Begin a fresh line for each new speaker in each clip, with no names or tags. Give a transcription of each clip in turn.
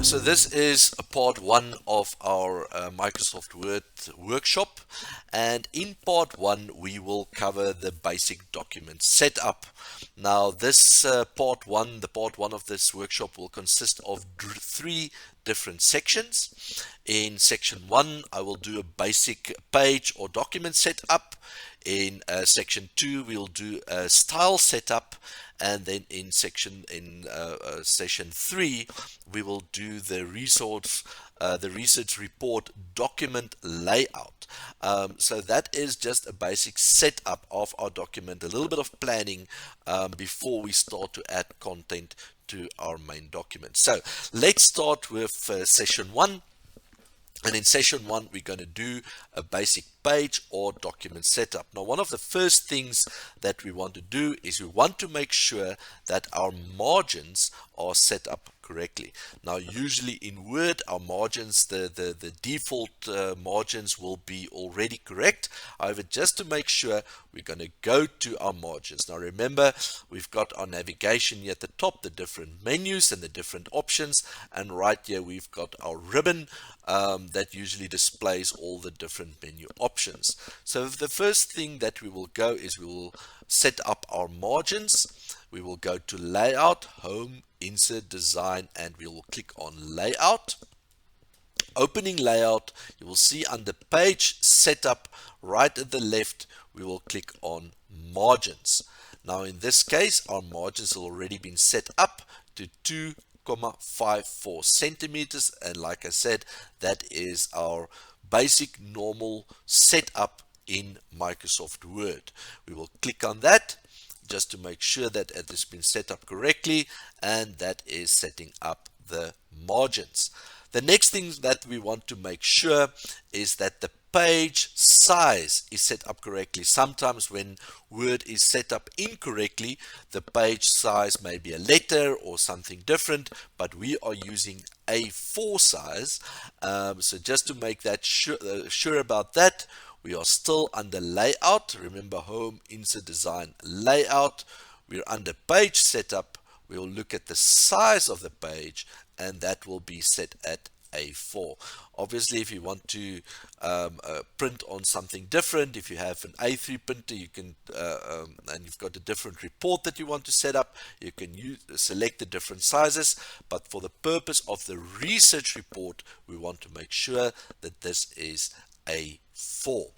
So this is a part one of our Microsoft Word workshop, and in part one we will cover the basic document setup. Now this part one of this workshop will consist of three different sections. In section one I will do a basic page or document setup. In section 2 we'll do a style setup, and then in session 3 we will do the research report document layout. So that is just a basic setup of our document, a little bit of planning before we start to add content to our main document. So let's start with session 1. And in session 1, we're going to do a basic page or document setup. Now, one of the first things that we want to do is we want to make sure that our margins are set up correctly. Now, usually in Word, our margins, the default margins will be already correct. However, just to make sure, we're going to go to our margins. Now, remember, we've got our navigation here at the top, the different menus and the different options. And right here, we've got our ribbon that usually displays all the different menu options. So the first thing that we will go is we will set up our margins. We will go to Layout, Home, Insert, Design, and we will click on Layout. Opening Layout, you will see under Page Setup, right at the left, we will click on Margins. Now in this case, our margins have already been set up to 2.54 centimeters, and like I said, that is our basic normal setup in Microsoft Word. We will click on that just to make sure that it has been set up correctly, and that is setting up the margins. The next thing that we want to make sure is that the page size is set up correctly. Sometimes when Word is set up incorrectly, the page size may be a letter or something different, but we are using A4 size. So just to make that sure about that, we are still under Layout. Remember, Home, Insert, Design, Layout. We're under Page Setup. We'll look at the size of the page, and that will be set at A4. Obviously, if you want to print on something different, if you have an A3 printer, you can, and you've got a different report that you want to set up, you can select the different sizes. But for the purpose of the research report, we want to make sure that this is A4.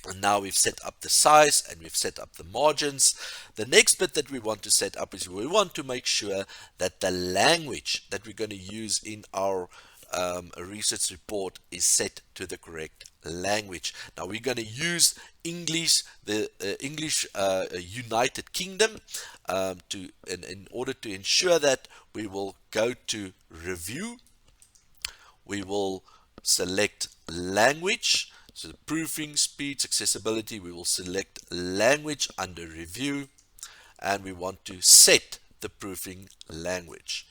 And now we've set up the size and we've set up the margins. The next bit that we want to set up is we want to make sure that the language that we're going to use in our research report is set to the correct language. Now we're going to use English, the English United Kingdom. In order to ensure that, we will go to Review. We will select Language. So the proofing, speech, accessibility, we will select language under review, and we want to set the proofing language.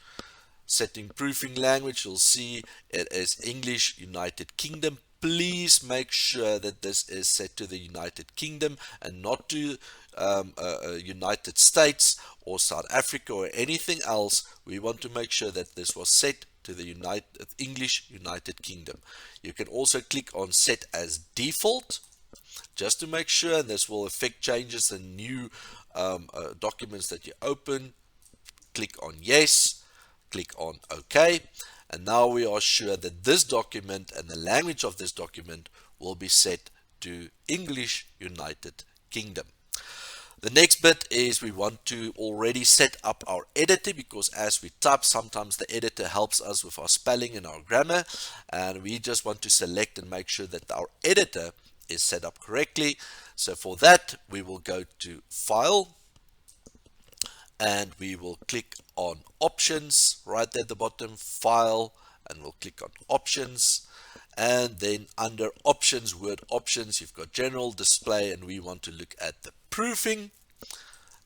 Setting proofing language, you'll see it is English United Kingdom. Please make sure that this is set to the United Kingdom and not to United States or South Africa or anything else. We want to make sure that this was set to the English United Kingdom. You can also click on Set as Default just to make sure, and this will affect changes and new documents that you open. Click on Yes, click on OK, and now we are sure that this document and the language of this document will be set to English United Kingdom. The next bit is we want to already set up our editor, because as we type, sometimes the editor helps us with our spelling and our grammar, and we just want to select and make sure that our editor is set up correctly. So for that, we will go to File, and we will click on Options right there at the bottom, File, and we'll click on Options. And then under Options, Word Options, you've got General, Display, and we want to look at the proofing.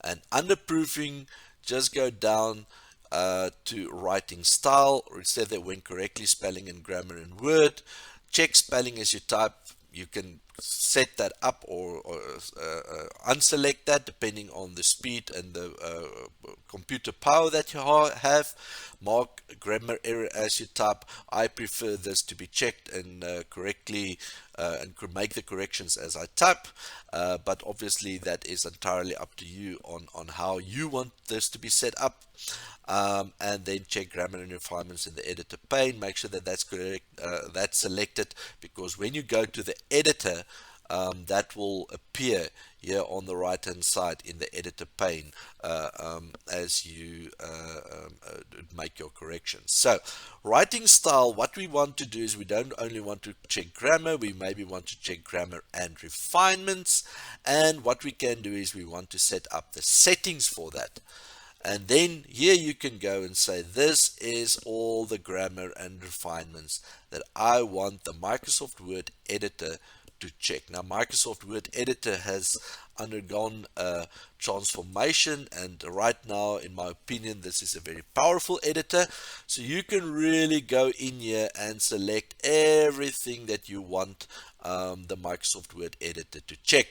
And under proofing, just go down to Writing Style, or instead that when correctly, spelling and grammar in Word. Check spelling as you type. You can set that up or unselect that depending on the speed and the computer power that you have. Mark grammar error as you type. I prefer this to be checked and correctly and make the corrections as I type, but obviously that is entirely up to you on how you want this to be set up. And then check grammar and refinements in the editor pane. Make sure that that's correct, that's selected, because when you go to the editor, that will appear here on the right hand side in the editor pane as you make your corrections. So writing style, what we want to do is we don't only want to check grammar, we maybe want to check grammar and refinements, and what we can do is we want to set up the settings for that. And then here you can go and say, this is all the grammar and refinements that I want the Microsoft Word editor to check. Now, Microsoft Word editor has undergone a transformation, and right now, in my opinion, this is a very powerful editor. So you can really go in here and select everything that you want the Microsoft Word editor to check.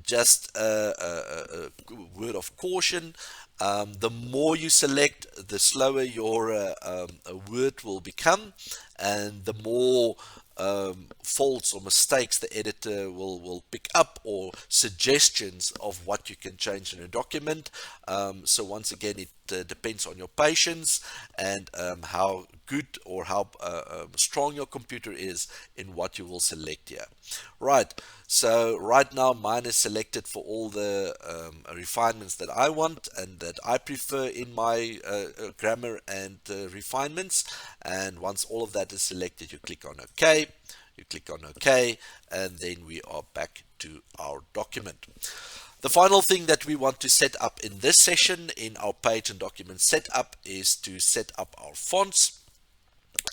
Just a word of caution, the more you select, the slower your word will become, and the more faults or mistakes the editor will pick up, or suggestions of what you can change in a document. So once again, it depends on your patience and how good or how strong your computer is in what you will select here. Right, so right now mine is selected for all the refinements that I want and that I prefer in my grammar and refinements. And once all of that is selected, you click on OK, you click on OK, and then we are back to our document. The final thing that we want to set up in this session in our page and document setup is to set up our fonts.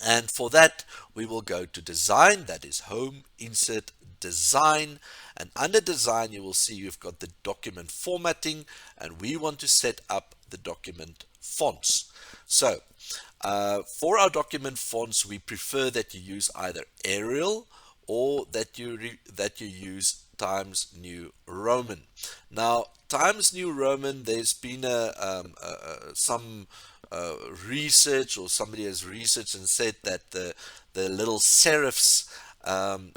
And for that, we will go to design, that is home, insert, design, and under design you will see you've got the document formatting, and we want to set up the document fonts. So for our document fonts, we prefer that you use either Arial or that you use Times New Roman. Now, Times New Roman, there's been some research, or somebody has researched and said that the little serifs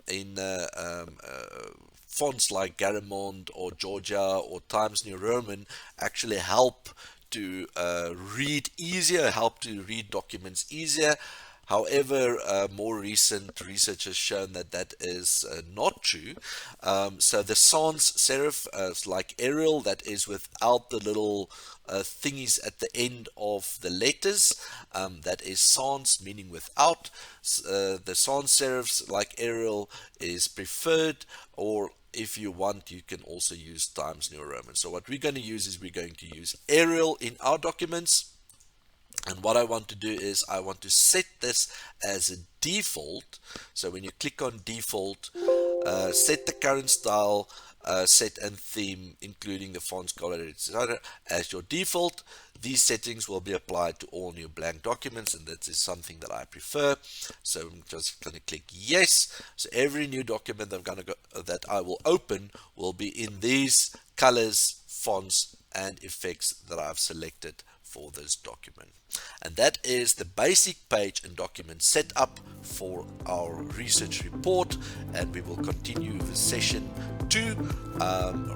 in fonts like Garamond or Georgia or Times New Roman actually help to read easier, help to read documents easier. However, more recent research has shown that that is not true. So the sans serif, like Arial, that is without the little thingies at the end of the letters, that is sans, meaning without. The sans serifs like Arial is preferred, or if you want, you can also use Times New Roman. So what we're going to use is we're going to use Arial in our documents. And what I want to do is I want to set this as a default. So when you click on default, set the current style, set and theme, including the fonts, color, etc. as your default. These settings will be applied to all new blank documents, and that is something that I prefer. So I'm just going to click yes. So every new document that I will open will be in these colors, fonts, and effects that I've selected for this document. And that is the basic page and document setup for our research report, and we will continue with session 2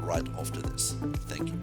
right after this. Thank you.